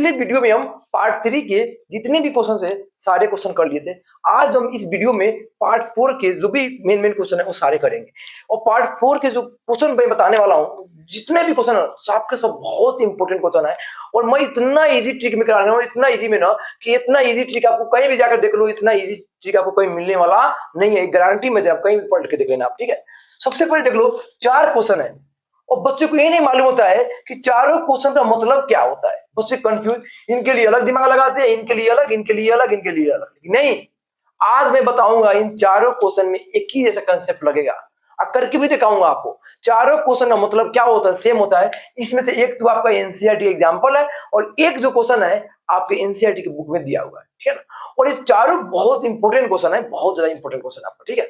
पिछले वीडियो में हम पार्ट 3 के जितने भी क्वेश्चन है सारे क्वेश्चन कर लिए थे। आज हम इस वीडियो में पार्ट 4 के जो भी मेन क्वेश्चन है वो सारे करेंगे। और पार्ट 4 के जो क्वेश्चन मैं बताने वाला हूँ, जितने भी क्वेश्चन है सबके सब बहुत इंपॉर्टेंट क्वेश्चन है। और मैं इतना इजी ट्रिक में कराने वाला हूँ, इतना इजी में ना कि इतना इजी ट्रिक आपको कहीं भी जाकर देख लो, इतना इजी ट्रिक आपको कहीं मिलने वाला नहीं है, गारंटी में दे, आप कहीं भी पढ़ के देख लेना आप, ठीक है। सबसे पहले देख लो, 4 क्वेश्चन है और बच्चे को ये नहीं मालूम होता है कि चारों क्वेश्चन का मतलब क्या होता है। बच्चे कंफ्यूज, इनके लिए अलग दिमाग लगाते हैं, इनके लिए अलग, इनके लिए अलग, इनके लिए अलग। नहीं, आज मैं बताऊंगा इन चारों क्वेश्चन में एक ही जैसा कंसेप्ट लगेगा और करके भी दिखाऊंगा आपको। चारों क्वेश्चन का मतलब क्या होता है, सेम होता है। इसमें से एक तो आपका एनसीईआरटी एग्जांपल है और एक जो क्वेश्चन है आपके एनसीईआरटी की बुक में दिया हुआ है, ठीक है ना। और इस चारों बहुत इंपॉर्टेंट क्वेश्चन है, बहुत ज्यादा इंपॉर्टेंट क्वेश्चन आपका, ठीक है।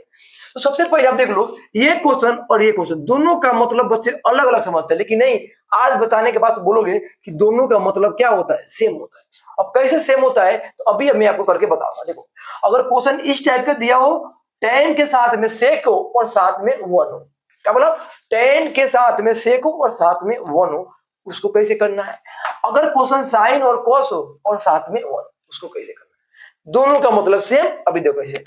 तो सबसे पहले आप देख लो, ये क्वेश्चन और ये क्वेश्चन दोनों का मतलब बच्चे अलग अलग समझते हैं, लेकिन नहीं, आज बताने के बाद बोलोगे कि दोनों का मतलब क्या होता है, सेम होता है। अब कैसे सेम होता है तो अभी मैं आपको करके बताऊंगा। देखो, अगर क्वेश्चन इस टाइप का दिया हो, 10 के साथ में sec हो और साथ में 1 हो, क्या बोला, 10 के साथ में sec हो और साथ में 1 हो, उसको कैसे करना है। अगर क्वेश्चन साइन और कॉस हो और साथ में 1, उसको कैसे करना है। दोनों का मतलब सेम। अभी देखो कैसे,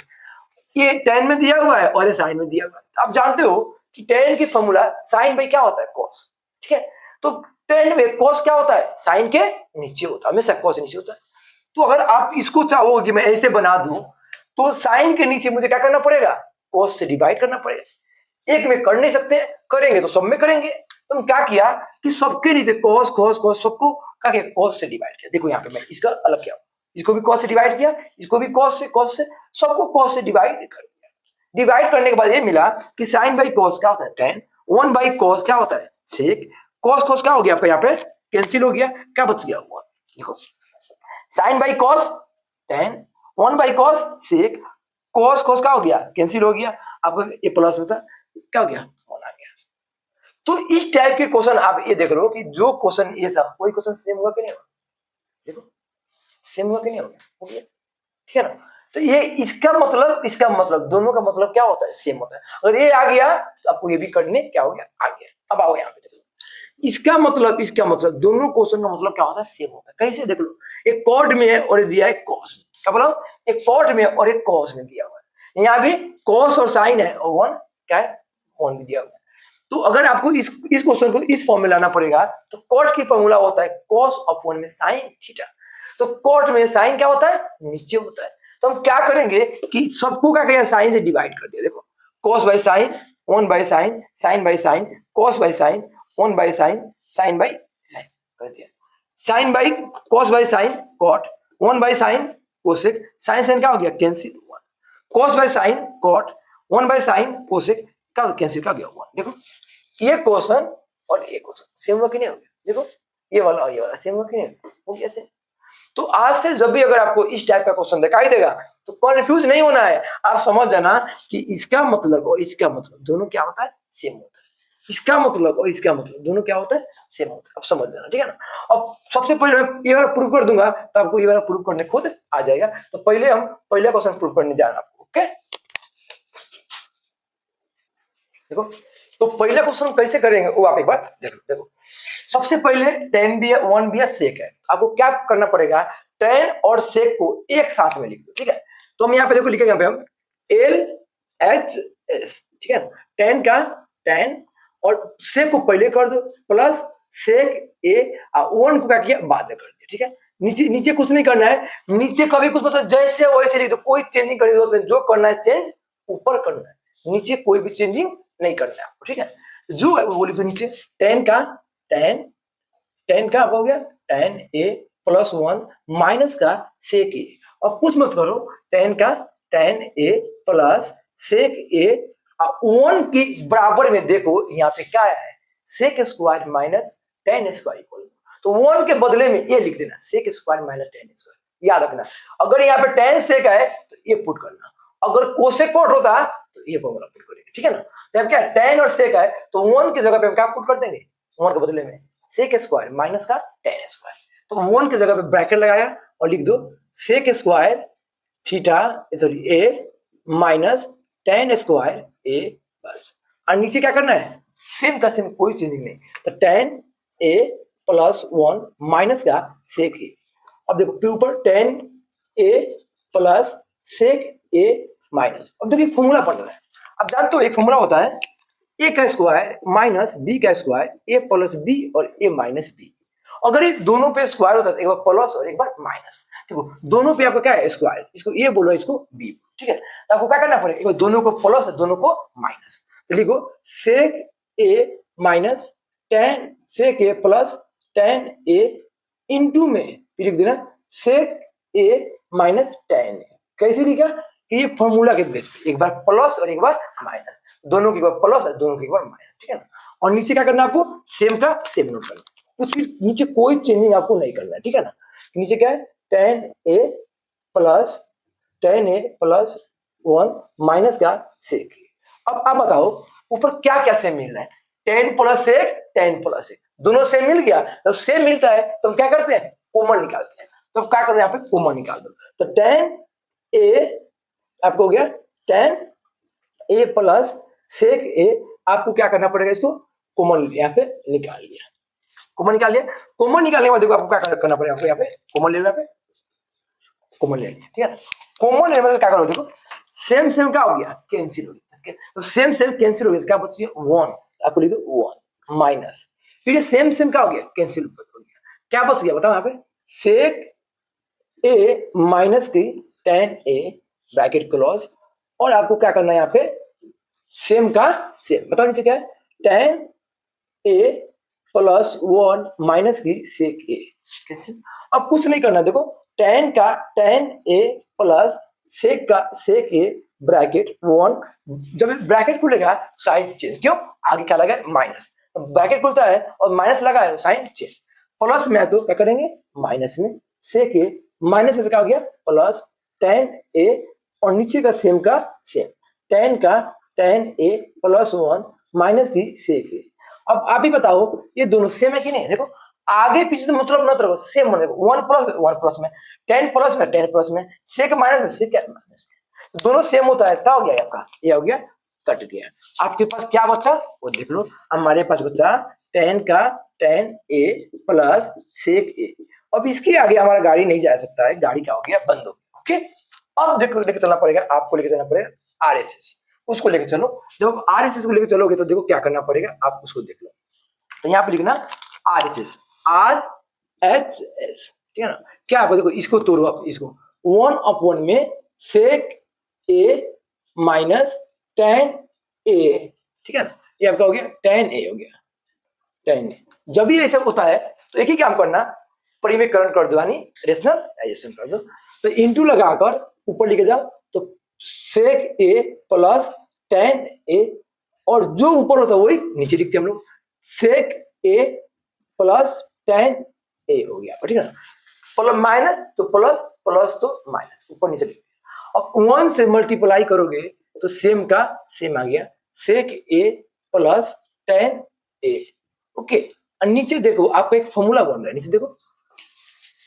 ये 10 में दिया हुआ है और ये साइन में दिया हुआ है। आप जानते हो कि 10 की फॉर्मूला साइन बाई क्या होता है, कॉस, ठीक है। तो 10 में कॉस क्या होता है, साइन के नीचे होता है, हमेशा कॉस नीचे होता है। तो अगर आप इसको चाहो कि मैं ऐसे बना दूं, तो साइन के नीचे मुझे क्या करना पड़ेगा, कॉस से डिवाइड करना पड़ेगा। एक में कर नहीं सकते, करेंगे तो सब में करेंगे। तो हम क्या किया कि सबके नीचे कॉस कॉस कॉस, सबको क्या किया, कॉस से डिवाइड किया। देखो यहाँ पे मैं इसका अलग किया, इसको भी कॉस से डिवाइड किया, इसको भी कॉस से, सबको कॉस से डिवाइड कर दिया। डिवाइड करने के बाद ये मिला कि साइन बाई कॉस क्या होता है 10, 1 बाई कॉस क्या होता है सेक, कॉस कॉस क्या हो गया आपका, यहाँ पे कैंसिल हो गया, क्या बच गया 1। देखो, sine by cos 10, 1 by cos sec, cos cos क्या हो गया, कैंसिल हो गया, आपका ये प्लस में था, क्या हो गया 1 आ गया। तो इस टाइप के क्वेश्चन आप ये देख लो कि जो क्वेश्चन ये था वही क्वेश्चन सेम हुआ कि नहीं हुआ। देखो, सेम हुआ कि नहीं हो गया, ठीक है ना। तो ये इसका मतलब दोनों का मतलब क्या होता है, सेम होता है। अगर ये आ गया तो आपको ये भी करने क्या हो गया, आ गया। अब आओ यहाँ पे देखो, इसका मतलब दोनों क्वेश्चन का मतलब क्या होता है, सेम होता है। कैसे देख लो, एक कॉर्ड में है और दिया है कॉस में, क्या बोला, एक कॉर्ड में और एक कॉस में दिया हुआ है। यहाँ भी कॉस और साइन है और 1 क्या है, 1 भी दिया हुआ है। तो अगर आपको इस क्वेश्चन को इस फॉर्म में लाना पड़ेगा, तो कॉट की फॉर्मूला होता है कॉस अपॉन में साइन थीटा। तो कॉट में साइन क्या होता है, नीचे होता है। तो हम क्या करेंगे कि सबको क्या किया, साइन से डिवाइड कर दिया। देखो, cos by sine 1 by sine, sine by sine, cos by sine 1 by sine, sine by sine कर दिया। Sine by cos by sine cot, 1 by sine cosec, sine sine क्या हो गया, cancel 1, cos by sine cot, 1 by sine cosec क्या cancel क्या गया 1। देखो, ये क्वेश्चन और ये क्वेश्चन सेम हुआ कि नहीं हो गया। देखो, ये वाला और ये वाला सेम हुआ कि नहीं हो गया, सेम। तो आज से जब भी अगर आपको इस टाइप का क्वेश्चन दिखाई देगा तो कंफ्यूज नहीं होना है, आप समझ जाना कि इसका मतलब और इसका मतलब दोनों क्या होता है, सेम होता है। इसका मतलब और इसका मतलब दोनों क्या होता है, सेम होता है। अब समझ जाना, ठीक है ना। अब सबसे पहले मैं ये वाला प्रूव कर दूंगा तो आपको ये वाला प्रूव करने खुद आ जाएगा। तो पहले हम पहला क्वेश्चन प्रूव करने जा रहे हैं आपको, ओके। देखो, तो पहला क्वेश्चन कैसे करेंगे वो आप एक बार देखो। देखो, सबसे पहले tan भी है, 1 भी है, सेक है। आपको क्या करना पड़ेगा, tan और सेक को एक साथ में लिख दो, ठीक है। तो हम यहाँ पे देखो लिखेंगे, यहाँ पे हम LHS, ठीक है। tan का tan और सेक को पहले कर दो, प्लस सेक ए, 1 को क्या किया बाद में कर दिया, ठीक है। नीचे नीचे कुछ नहीं करना है, नीचे कभी कुछ मतलब जैसे वैसे लिख दो, कोई चेंज नहीं करनी जरूरत है। जो करना है चेंज ऊपर करना है, नीचे कोई भी चेंजिंग नहीं करना है आपको, ठीक है। जो है वो लिख दो नीचे, tan का tan का हो गया tan a प्लस 1 माइनस का सेक ए। अब कुछ मत करो, tan का tan a plus sec a 1 की बराबर में देखो यहाँ पे क्या है, sec square minus tan square equal. तो 1 के बदले में ये लिख देना, sec square minus tan square. याद रखना, अगर यहाँ पे tan सेक है तो ये पुट करना, अगर कोसेक कोट होता तो ये फॉर्मूला पुट करेंगे, ठीक है ना। तो हम क्या tan और सेक है तो 1 की जगह पे हम क्या पुट कर देंगे, 1 के बदले में सेक स्क्वायर माइनस का tan स्क्वायर। तो 1 की जगह पे ब्रैकेट लगाया और लिख दो सेक स्क्वायर थीटा सॉरी ए माइनस tan स्क्वायर ए, बस। और नीचे क्या करना है, सेम का सेम, कोई चेंजिंग नहीं। तो tan a प्लस 1 माइनस का सेक ए, अब देखो फिर ऊपर tan a plus sec a minus, अब देखिए फॉर्मूला पढ़ रहा है। अब जानते हो एक फॉर्मूला होता है a का स्क्वायर माइनस b का स्क्वायर a प्लस b और a माइनस b। अगर ये दोनों पे स्क्वायर होता है एक बार प्लस और एक बार माइनस, देखो दोनों पे आपका क्या है स्क्वायर, इसको a बोलो इसको b, ठीक है। तो आपको क्या करना पड़ेगा, एक बार दोनों को प्लस और दोनों को माइनस, तो लिखो sec a minus tan sec a plus tan a into में फिर लिख देना sec a minus tan a। कैसे लिखा कि ये फॉर्मूला के बेस पे एक बार प्लस और एक बार माइनस, दोनों की एक बार प्लस और दोनों की एक बार माइनस, ठीक है ना। और नीचे क्या करना आपको सेम का सेम नोट करना, कुछ भी नीचे कोई चेंजिंग आपको नहीं करना है, ठीक है ना। नीचे क्या है tan a प्लस 1 माइनस क्या sec a। अब आप बताओ ऊपर क्या क्या सेम मिल रहा है, tan प्लस sec दोनों सेम मिल गया। जब सेम मिलता है तो हम क्या करते हैं कॉमन निकालते हैं, तो अब क्या करो यहाँ पे कॉमन निकाल दो, तो tan a आपको हो गया tan a plus sec a, आपको क्या करना पड़ेगा इसको कॉमन यहाँ पे निकाल लिया, कॉमन निकाल लिया। कॉमन निकालने के बाद देखो आपको क्या करना पड़ेगा, आपको यहाँ पे कॉमन लेना पे कॉमन ले लिया, ठीक है। कॉमन लेने में क्या करो देखो सेम सेम क्या हो गया कैंसिल हो गया, तो सेम सेम कैंसिल हो गया, क्या बची 1, आपको लिख दो 1 माइनस, फिर ये सेम सेम क्या हो गया कैंसिल हो गया, क्या बच गया बताओ यहाँ पे sec a माइनस की tan a ब्रैकेट क्लोज, और आपको क्या करना है यहाँ पे सेम का सेम, बताओ नीचे क्या है tan a प्लस 1 माइनस की sec a कैंसिल। अब कुछ नहीं करना, देखो tan का tan a प्लस sec का sec a ब्रैकेट 1, जब ब्रैकेट खुलेगा साइन चेंज, क्यों आगे क्या लगा माइनस, ब्रैकेट खुलता है और माइनस लगा है साइन चेंज, प्लस में तो क्या करेंगे माइनस में sec a, माइनस में से क्या हो गया प्लस tan a, और नीचे का सेम का सेम tan का tan a प्लस 1 माइनस की sec a। अब आप ही बताओ ये दोनों सेम है कि नहीं, देखो आगे पीछे तो मतलब मत रखो सेम होने, 1 प्लस में tan प्लस में sec माइनस में sec माइनस में, दोनों सेम होता है, क्या हो गया आपका ये हो गया कट गया। आपके पास क्या बचा वो देख लो, हमारे पास बचा tan का tan a plus sec a। अब इसके आगे हमारा गाड़ी नहीं जा सकता है, गाड़ी क्या हो गया बंद हो गया, ओके। अब देखो लेके चलना पड़ेगा, आपको लेके चलना पड़ेगा आरएसएस, उसको लेके चलो। जब आरएसएस को लेके चलोगे तो देखो क्या करना पड़ेगा, आप उसको देख लो, तो यहाँ पे लिखना आरएसएस RHS, ठीक है ना। क्या आपको देखो इसको तोड़ो, आप इसको 1/1 में sec a minus tan a, ठीक है ना, ये आपका हो गया tan a हो गया tan a। जब भी ऐसा होता है तो एक ही काम करना परिमेयकरण कर दो यानी रेशनलाइजेशन कर दो, तो इंटू लगाकर ऊपर लेके जाओ तो sec a plus tan a, और जो ऊपर होता है वही नीचे लिखते हैं हम लोग sec a plus tan a हो गया, ठीक है ना। प्लस माइनस तो प्लस, प्लस तो माइनस, ऊपर नीचे लिखते हैं। अब 1 से मल्टीप्लाई करोगे तो सेम का सेम आ गया sec a plus tan a, okay. और नीचे देखो आपको एक फॉर्मूला बन रहा है, नीचे देखो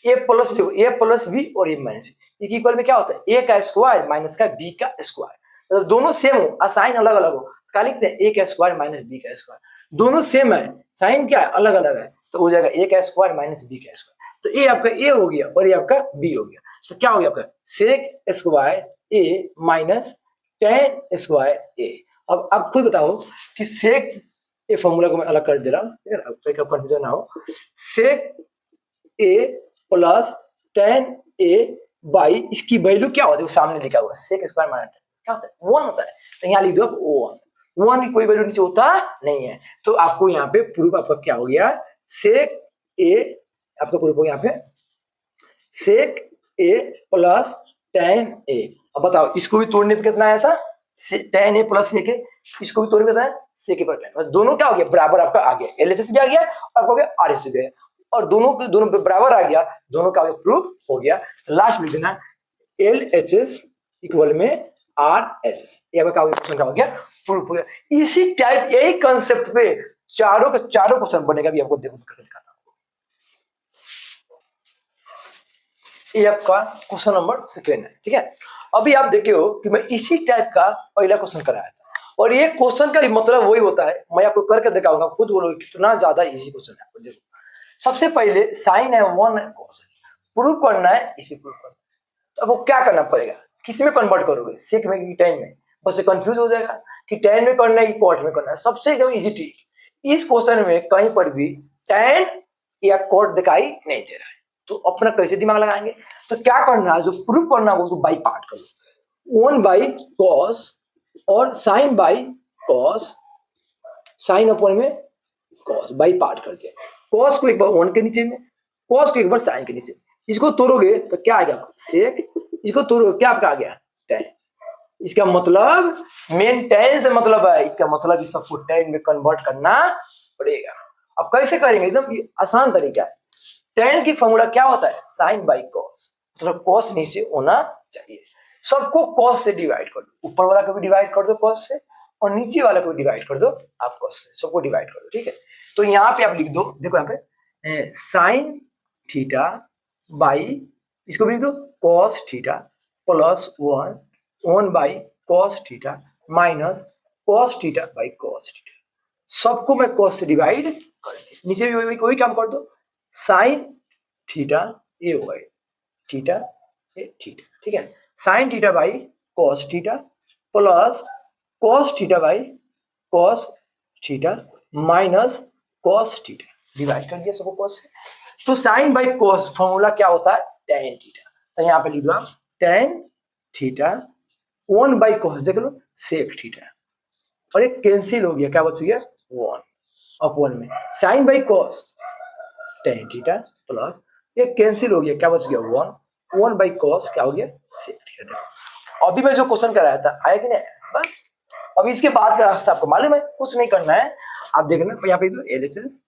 a प्लस, देखो a प्लस b और a माइनस b, एक इक्वल में क्या होता है a का स्क्वायर माइनस का b का स्क्वायर, मतलब दोनों सेम हो साइन अलग अलग हो, क्या लिखते हैं a का स्क्वायर माइनस b का स्क्वायर, दोनों सेम है साइन क्या है अलग अलग है, तो हो जाएगा a का स्क्वायर माइनस b का स्क्वायर, तो a आपका a हो गया और ये आपका b हो गया, तो क्या हो गया आपका sec square a minus tan square a। अब आप खुद बताओ कि sec, ये फॉर्मूला को मैं अलग कर दे रहा हूँ, ठीक है ना, तो कंफ्यूजन ना हो, sec a plus tan a by इसकी वैल्यू क्या होती है सामने लिखा हुआ sec स्क्वायर माइनस क्या होता है 1 होता है, तो यहाँ लिख दो 1 की कोई वैल्यू नीचे होता नहीं है, तो आपको यहाँ पे प्रूफ आपका क्या हो गया sec a, आपका प्रूफ हो गया यहाँ पे sec a plus tan a। अब बताओ इसको भी तोड़ने पे कितना आया था tan a plus sec a, इसको भी तोड़ने पे कितना है sec a पर tan, दोनों क्या हो गया बराबर आपका आ गया, LHS भी आ गया और आपको हो गया RHS भी आ गया, और दोनों के दोनों बराबर आ गया, दोनों का प्रूफ हो गया। लास्ट में देना LHS इक्वल में RHS, ये आपका क्वेश्चन का हो गया प्रूफ हो गया। इसी टाइप यही कांसेप्ट पे चारों के चारों क्वेश्चन बनेगा, भी आपको देखो करके दिखाता हूं। ये आपका क्वेश्चन नंबर 2 है, ठीक है। अभी आप देखे हो कि मैं इसी टाइप का पहला क्वेश्चन कराया था, और ये क्वेश्चन का भी मतलब वही होता है, मैं आपको करके दिखाऊंगा, खुद बोलोगे कितना ज्यादा इजी क्वेश्चन है। देखो सबसे पहले साइन है 1 है cos है, प्रूव करना है, इसे प्रूव करना है। तो अब वो क्या करना पड़ेगा, किस में कन्वर्ट करोगे, सेक में कि tan में? बस कंफ्यूज हो जाएगा कि tan में करना है कि cot में करना है। सबसे एकदम इजी ट्रिक, इस क्वेश्चन में कहीं पर भी tan या cot दिखाई नहीं दे रहा है, तो अपना कैसे दिमाग लगाएंगे? तो क्या करना है, जो प्रूव करना है उसको बाई पार्ट कर लो। 1 बाई कॉस और sine by cos, sine upon में कॉस, बाई पार्ट करके कॉस को एक बार 1 के नीचे में, कॉस को एक बार साइन के नीचे। इसको तोड़ोगे तो क्या आ गया, सेक। इसको तोड़ोगे क्या आपका आ गया, tan। इसका मतलब मेन tan से मतलब है, इसका मतलब इस सबको tan में कन्वर्ट करना पड़ेगा। अब कैसे करेंगे, एकदम आसान तरीका है। tan की फॉर्मूला क्या होता है, साइन बाई कॉस, मतलब कॉस नीचे होना चाहिए। सबको कॉस से डिवाइड कर दो, ऊपर वाला को भी डिवाइड कर दो कॉस से, और नीचे वाला को भी डिवाइड कर दो आप कॉस से, सबको डिवाइड कर दो, ठीक है। तो यहाँ पे आप लिख दो, देखो यहाँ पे साइन थीटा बाई, इसको भी लिख दो cos theta plus 1 by cos theta minus cos theta by cos theta. सबको मैं कॉस से डिवाइड कर दिया, नीचे भी वही काम कर दो, साइन थीटा ए हो गए थीटा ए थीटा, ठीक है। Sine theta by cos theta plus cos theta by cos theta minus cos theta, divide कर दिया सबको कॉस से। तो साइन बाई कॉस फॉर्मूला क्या होता है, tan थीटा। तो यहाँ पे लिख दो आप tan थीटा 1 बाई कॉस, देख लो सेक थीटा, और एक कैंसिल हो गया, क्या बच गया 1 अपॉन में sine by cos tan theta plus ये कैंसिल हो गया, क्या बच गया 1 बाई कॉस, क्या हो गया सेक थीटा। देखो अभी मैं जो क्वेश्चन कराया था आया कि नहीं, बस अब इसके बाद का रास्ता आपको मालूम है, कुछ नहीं करना है। आप देखना यहाँ पे तो एलएचएस,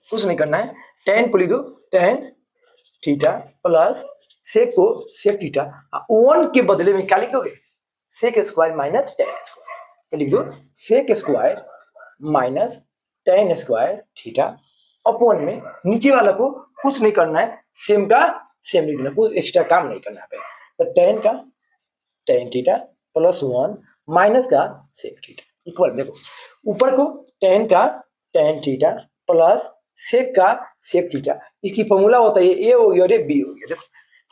कुछ नहीं करना है, tan को लिख दो tan थीटा प्लस सेक को सेक थीटा, 1 के बदले में क्या लिख दोगे, sec square minus tan square, तो लिख दो sec square minus tan square theta upon में नीचे वाला को कुछ नहीं करना है, सेम का सेम लिख देना, कुछ एक्स्ट्रा काम नहीं करना है। तो tan का tan थीटा प्लस 1 माइनस का सेक थीटा इक्वल, देखो ऊपर को tan का tan थीटा प्लस सेक का सेक थीटा, इसकी फॉर्मूला होता है ए हो गया और ये बी हो गया। देखो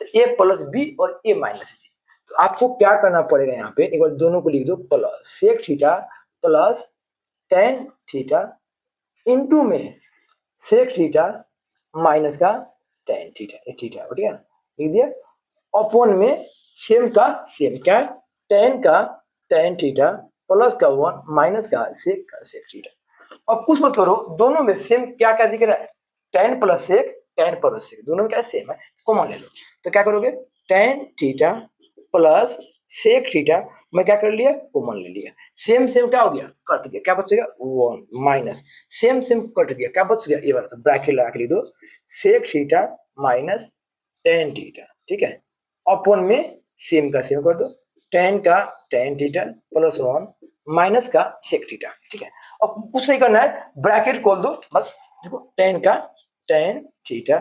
तो ए प्लस बी और ए माइनस बी, तो आपको क्या करना पड़ेगा, यहाँ पे एक बार दोनों को लिख दो, plus sec theta plus tan theta into में सेक थीटा माइनस का tan थीटा, थीटा ठीक है, लिख दिया अपॉन में सेम का सेम, क्या tan का tan थीटा प्लस का 1 माइनस का सेक थीटा। अब कुछ मत करो, दोनों में सेम क्या क्या दिख रहा है, tan प्लस सेक दोनों में क्या सेम है, कॉमन ले लो। तो क्या करोगे tan theta plus sec theta, मैं क्या कर लिया कॉमन ले लिया, सेम सेम क्या हो गया कट गया, क्या बचेगा 1 माइनस सेम सेम कट गया, क्या बच गया ये वाला, तो ब्रैकेट लगा के लिख दो sec theta minus tan theta, ठीक है, अपॉन में सेम का सेम कर दो, tan का tan थीटा प्लस 1 माइनस का सेक थीटा, ठीक है। अब कुछ नहीं करना है, ब्रैकेट खोल दो बस, देखो tan का tan थीटा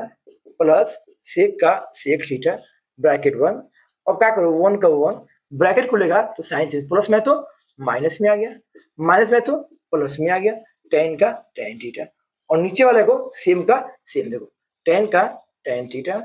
प्लस सेक का सेक थीटा ब्रैकेट 1, अब क्या करो 1 का 1 ब्रैकेट खुलेगा तो साइन चेंज, प्लस में तो माइनस में आ गया, माइनस में तो प्लस में आ गया, tan का tan थीटा, और नीचे वाले को सेम का सेम, देखो tan का tan थीटा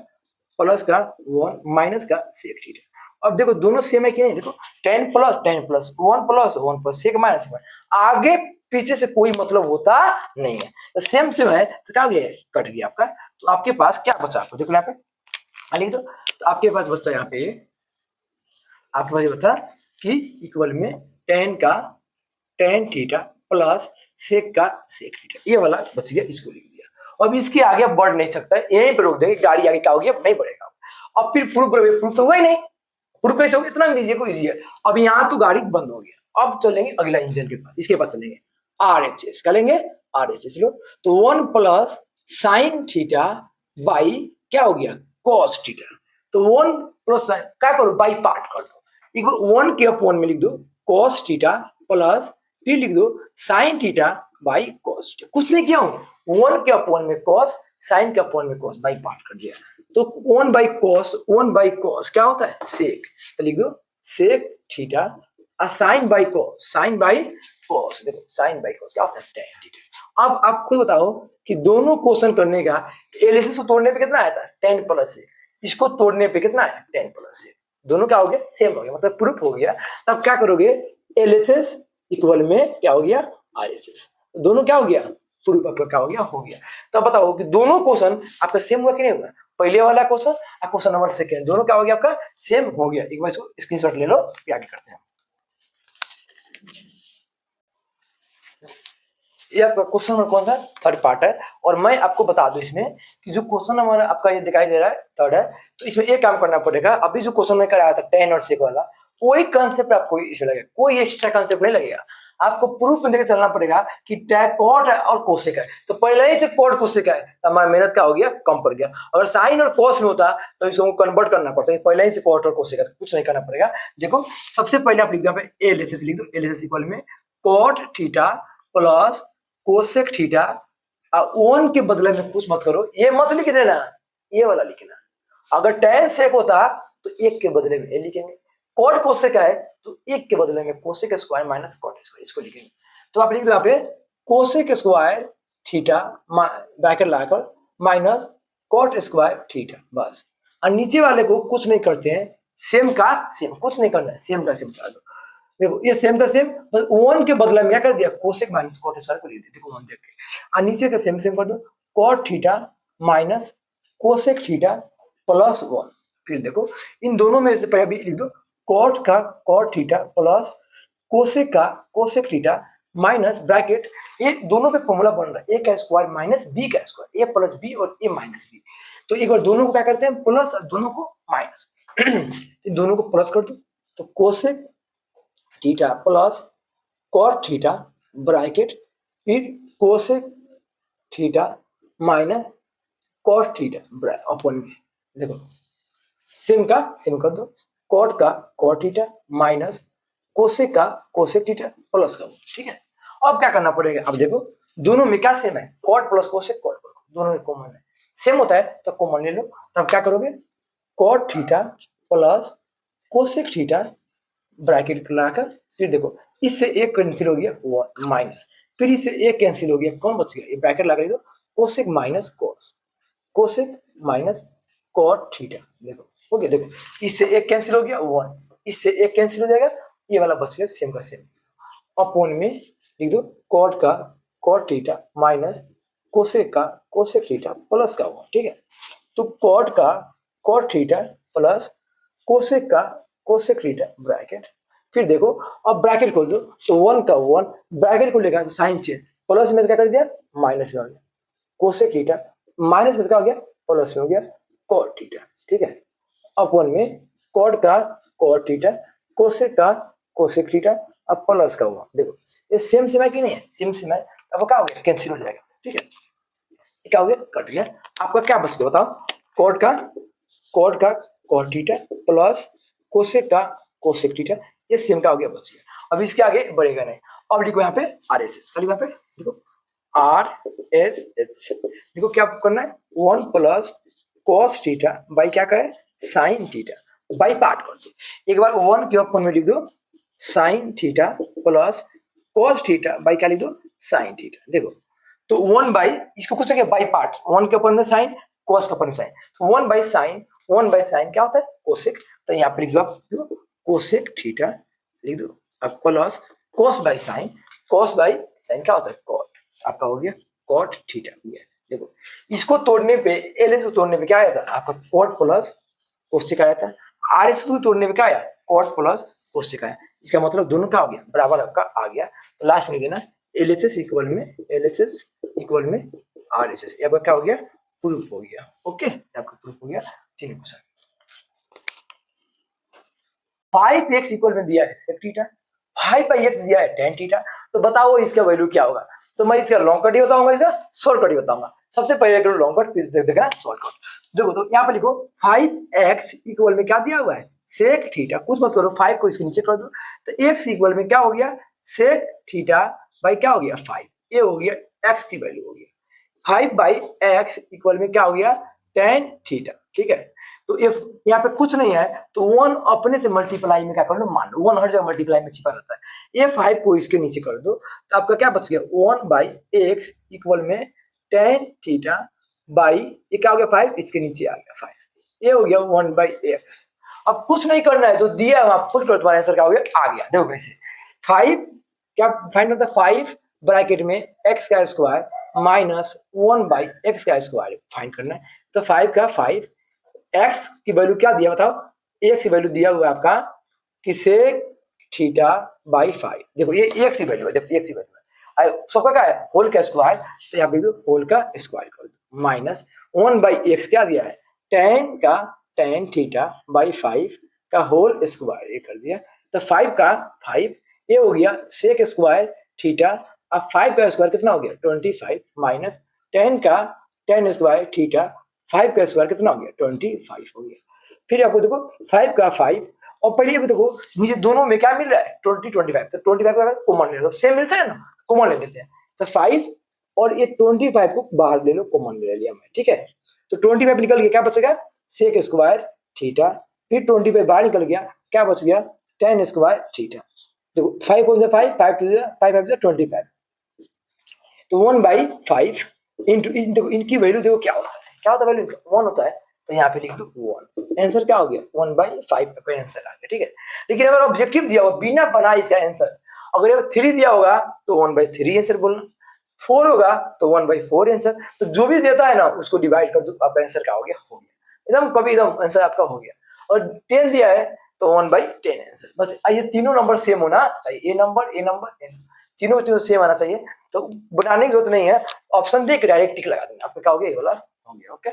प्लस का 1 माइनस का सेक थीटा। अब देखो दोनों सेम है कि नहीं, देखो tan plus 1 plus sec minus, आगे पीछे से कोई मतलब होता नहीं है, तो सेम सेम है, तो क्या हो गया कट गया आपका। तो आपके पास क्या बचा, आपको देखो यहाँ पे लिख दो, तो आपके पास बचा यहाँ पे, आपके पास ये बता कि इक्वल में tan का tan थीटा प्लस सेक का सेक थीटा, ये वाला बच गया, इसको लिख दिया। अब इसके आगे बढ़ नहीं सकता है, यहीं पे रोक देंगे, गाड़ी आगे क्या हो गया नहीं बढ़ेगा। अब फिर प्रूफ तो हुआ ही नहीं, प्रूफ कैसे होगा, इतना इजी है। अब यहाँ तो गाड़ी बंद हो गया, अब चलेंगे अगला इंजन के पास, इसके पास चलेंगे RHS, क्या लेंगे RHS लो, तो 1 प्लस साइन थीटा बाई क्या हो गया कॉस थीटा, तो 1 प्लस साइन क्या करो बाई पार्ट कर दो, 1 के अपॉन में लिख दो कॉस थीटा प्लस फिर लिख दो sine theta by cos theta, कुछ नहीं किया हूं, 1 के अपॉन में कॉस साइन के अपॉन में कॉस बाई पार्ट कर दिया, तो 1 बाई कॉस क्या होता है सेक, तो लिख दो sec theta sine by cos, देखो साइन बाई कॉस क्या होता है tan थीटा, अब आप खुद बताओ कि दोनों क्वेश्चन करने का एलएचएस को तोड़ने पे कितना आया था 10 प्लस से, इसको तोड़ने पे कितना आया 10 प्लस से, दोनों क्या हो गया सेम हो गया, मतलब प्रूफ हो गया। तब क्या करोगे एलएचएस इक्वल में क्या हो गया आरएचएस, दोनों क्या हो गया प्रूफ आपका क्या हो गया। तब बताओ कि दोनों क्वेश्चन आपका सेम हुआ कि नहीं हुआ, पहले वाला क्वेश्चन और क्वेश्चन नंबर सेकंड दोनों क्या हो गया आपका सेम हो गया। एक बार इसको स्क्रीनशॉट ले लो, आगे करते हैं। ये आपका क्वेश्चन नंबर कौन सा थर्ड पार्ट है, और मैं आपको बता दूं इसमें कि जो क्वेश्चन नंबर आपका ये दिखाई दे रहा है थर्ड है, तो इसमें एक काम करना पड़ेगा। अभी जो क्वेश्चन में कराया था 10 और सेक वाला कोई कंसेप्ट आपको इसमें लगेगा, कोई एक्स्ट्रा कंसेप्ट नहीं लगेगा, आपको प्रूफ में देकर चलना पड़ेगा कि टैग कॉट है और कोसेक है, तो पहले ही से कॉट कोसेक है तो हमारा मेहनत का हो गया कम पड़ गया। अगर साइन और कॉस में होता तो इसको कन्वर्ट करना पड़ता है, पहले ही से कॉट और कोसेक है तो कुछ नहीं करना पड़ेगा। देखो सबसे पहले आप लिख दो एलएचएस लिख दो, एलएचएस इक्वल में cot theta plus cosec theta, one के बदले में कुछ मत करो, ये मत लिख देना, ये वाला लिखना। अगर tan सेक होता तो एक के बदले में ए लिखेंगे, कॉट कोसेक है तो एक के बदले में cosec square minus cot square इसको लिखेंगे। तो आप लिख दो यहाँ पे कोसेक स्क्वायर थीटा ब्रैकेट लगाकर माइनस कॉट स्क्वायर थीटा बस, और नीचे वाले को कुछ नहीं करते हैं, सेम का सेम, कुछ नहीं करना है, सेम का सेम कर दो। देखो ये सेम का सेम, बस वन के बदले में क्या कर दिया कोसेक माइनस कॉट स्क्वायर को लिख दिया, देखो वन देख के, और नीचे का सेम सेम कर दो cot theta minus cosec theta plus one. फिर देखो इन दोनों में से पहले भी लिख दो कॉट का कॉट थीटा प्लस कोसेक का कोसेक थीटा माइनस ब्रैकेट, ये दोनों पे फॉर्मूला बन रहा है ए का स्क्वायर माइनस बी का स्क्वायर, ए प्लस बी और ए माइनस बी। तो एक बार दोनों को क्या करते हैं प्लस और दोनों को माइनस दोनों को प्लस कर दो तो cosec theta plus cot theta bracket, फिर cosec theta minus cot theta अपन में, देखो सेम का सेम कर दो, कॉट का कॉट थीटा माइनस कोसेक का कोसेक थीटा प्लस का, ठीक है। अब क्या करना पड़ेगा, अब देखो दोनों में क्या सेम है, कॉट प्लस कोसेक कॉट दोनों में कॉमन है, सेम होता है तो कॉमन ले लो। तब क्या करोगे cot theta plus cosec theta bracket लगाकर, फिर देखो इससे एक कैंसिल हो गया माइनस, फिर इससे एक कैंसिल हो गया, कौन बच गया, ये ब्रैकेट लगा दो cosec minus cos, cosec minus cot theta, देखो हो गया, देखो इससे एक कैंसिल हो गया वन, इससे एक कैंसिल हो जाएगा, ये वाला बच गया सेम का सेम। अपॉन में लिख दो कॉट का कॉट थीटा माइनस कोसेक का कोसेक थीटा प्लस का वन, ठीक है। तो कॉट का कॉट थीटा प्लस कोसेक का कोसेक थीटा ब्रैकेट, फिर देखो अब ब्रैकेट खोल दो तो वन का वन, ब्रैकेट को लेकर साइन चेंज, प्लस में क्या कर दिया माइनस में हो गया कोसेक थीटा, माइनस में क्या हो गया प्लस में हो गया कॉट थीटा, ठीक है। अपॉन में कॉट का कॉट थीटा कोसेक का कोसेक थीटा अब प्लस का हुआ, देखो ये सेम सेम है कि नहीं है, सेम सेम है, अब क्या हो गया कैंसिल हो जाएगा, ठीक है। क्या हो गया कट गया, आपका क्या बच गया बताओ, कॉट का कॉट थीटा प्लस कोसेक का कोसेक थीटा, ये सेम का हो गया बच गया। अब इसके आगे बढ़ेगा नहीं, अब लिखो यहाँ पे आरएसएस, यहाँ पे देखो आरएसएच, देखो क्या करना है one plus cos theta by क्या कहे साइन थीटा बाई पार्ट कर दो, एक बार वन के अपन में लिख दो sine theta plus cos theta by क्या लिख दो साइन थीटा, देखो तो वन बाई इसको कुछ नहीं बाई पार्ट, वन के अपन में साइन कॉस के अपन में साइन, तो वन बाई साइन क्या होता है कोसेक, तो यहाँ पे लिख दो कोसेक थीटा लिख दो, अब प्लस कॉस बाई साइन क्या होता है कॉट, आपका हो गया कॉट थीटा हो गया। देखो इसको तोड़ने पे एलएस को तोड़ने पे क्या आया था आपका कॉट प्लस कोसेक आया था, आरएस को तोड़ने पे क्या आया कॉट प्लस कोसेक आया, इसका मतलब दोनों का हो गया बराबर आपका आ गया। तो लास्ट में देना एलएचएस इक्वल में आरएसएस, आपका क्या हो गया प्रूफ हो गया, ओके आपका प्रूफ हो गया। ठीक है क्वेश्चन 5x इक्वल में दिया है sec थीटा, 5x दिया है tan थीटा, तो बताओ इसका वैल्यू क्या होगा। तो मैं इसका लॉन्ग कट ही बताऊंगा, इसका शॉर्ट कट ही बताऊंगा। सबसे पहले करो लॉन्ग कट, फिर देखना शॉर्ट कट। देखो तो यहाँ पे लिखो 5x इक्वल में क्या दिया हुआ है sec थीटा, कुछ मत करो 5 को इसके नीचे कर दो, तो x इक्वल में क्या हो गया sec थीटा बाई क्या हो गया 5, ये हो गया x की वैल्यू हो गया 5 बाई x इक्वल में क्या हो गया tan थीटा, ठीक है। तो इफ यहाँ पे कुछ नहीं है तो 1 अपने से मल्टीप्लाई में क्या कर लो, मान लो 1 हर जगह मल्टीप्लाई में छिपा रहता है। ये 5 को इसके नीचे कर दो तो आपका क्या बच गया 1/x इक्वल में tan थीटा बाई ये क्या हो गया 5, इसके नीचे आ गया 5, ये हो गया 1/x। अब कुछ नहीं करना है, जो दिया है आप पुट करो, तुम्हारा आंसर क्या हो गया, आ गया। देखो कैसे 5 क्या फाइंड होता है, 5 ब्रैकेट में x का स्क्वायर माइनस 1/x का स्क्वायर फाइंड करना है। तो 5 का 5 x की वैल्यू क्या दिया बताओ, x की वैल्यू दिया हुआ है आपका कि sec थीटा बाई 5। देखो ये x की वैल्यू है, देखो x की वैल्यू है, सबका क्या है होल का स्क्वायर, तो यहाँ पे होल का स्क्वायर कर दो माइनस 1/x क्या दिया है tan थीटा बाई 5 का होल स्क्वायर, ये कर दिया। तो 5 का 5 ये हो गया sec स्क्वायर थीटा, अब 5 का स्क्वायर कितना हो गया 25 माइनस tan स्क्वायर थीटा 5 का स्क्वायर कितना हो गया 25 हो गया। फिर आपको देखो 5 का 5 और पहले भी देखो नीचे दोनों में क्या मिल रहा है 25, तो 25 का कॉमन ले लो, सेम मिलता है ना, कॉमन ले लेते हैं। तो 5 और ये 25 को बाहर ले लो, कॉमन ले लिया मैं, ठीक है। तो 25 निकल गया, क्या बचेगा सेक स्क्वायर थीटा, फिर 25 बाहर निकल गया, क्या बच गया tan स्क्वायर थीटा। देखो 5 को 5 5 25, तो 1/5 इंटू देखो इनकी वैल्यू देखो क्या होता है, क्या होता है वैल्यू 1 होता है, तो यहाँ पे लिख दो 1, आंसर क्या हो गया 1/5 का आंसर आ गया, ठीक है। लेकिन अगर ऑब्जेक्टिव दिया हो बिना बनाए इसका आंसर, अगर ये 3 दिया होगा तो 1/3 आंसर बोलना, 4 होगा तो 1/4 आंसर, तो जो भी देता है ना उसको डिवाइड कर दो, आपका आंसर क्या हो गया, हो गया एकदम, कभी एकदम आंसर आपका हो गया। और 10 दिया है तो 1/10 आंसर, बस ये तीनों नंबर सेम होना चाहिए, ए नंबर तीनों सेम आना चाहिए, तो बनाने की जरूरत नहीं है, ऑप्शन देख डायरेक्ट टिक लगा देना, आपका क्या हो गया ये वाला हो गया, ओके।